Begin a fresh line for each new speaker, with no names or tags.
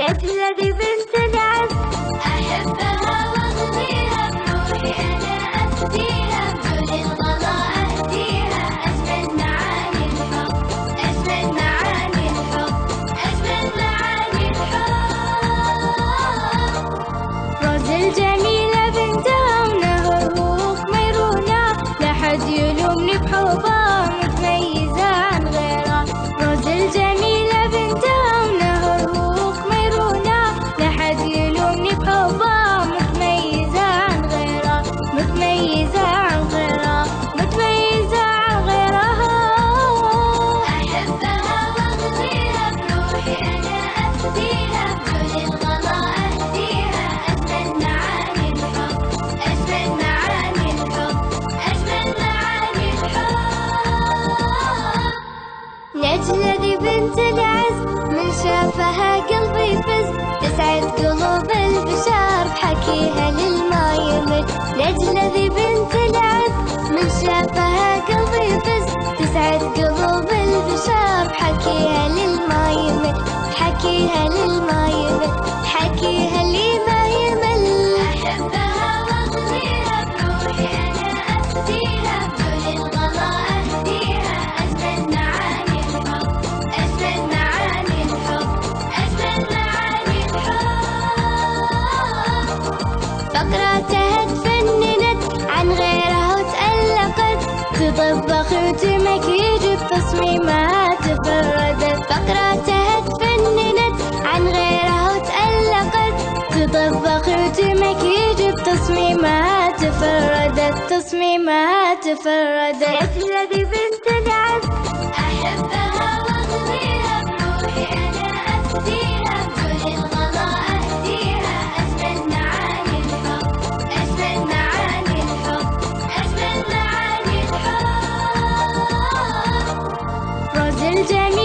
لأجل ذي بنت العز أحبها وأغضيها بروحي أنا أفديها بكل الغلا أهديها أجمل معاني الحب أجمل معاني الحب أجمل معاني الحب روز الجميلة بنتها ونهروك ميرونة لا حد يلومني بحبها متميزة عن غيرها روز الجميلة بنتها ونهروك ميرونة لا حد يلومني بحبها متميزة عن غيرها متميزة عن غيرها متميزة عن غيرها أحبها وأغضيها بروحي أنا أفديها بكل الغلا أهديها أجمل معاني الحب أجمل معاني الحب أجمل معاني الحب لأجل ذي بنت العز من شافها قلبي فز تسعد قلوب البشر بحكيها للما يمل لأجل ذي بنت العز من شافها قلبي فز تسعد قلوب البشر بحكيها للما يمل حكيها للما يمل حكيها لما يمل أحبها وأغضيها بروحي أنا أفديها بكل الغلا أهديها أجمل معاني الحب أجمل معاني الحب أجمل معاني الحب فقراتها تفننت عن غيرها وتألقت تطبخ وتمكيج بتصميمها تفردت فقراتها تفننت عن غيرها وتألقت تطبخ وتمكيج بتصميمها تفردت تصميمها تفردت لأجل ذي بنت العز أحبها وأغضيها بروحي أنا أفديها بكل الغلا أهديها أجمل معاني الحب أجمل معاني الحب أجمل معاني الحب روز الجميل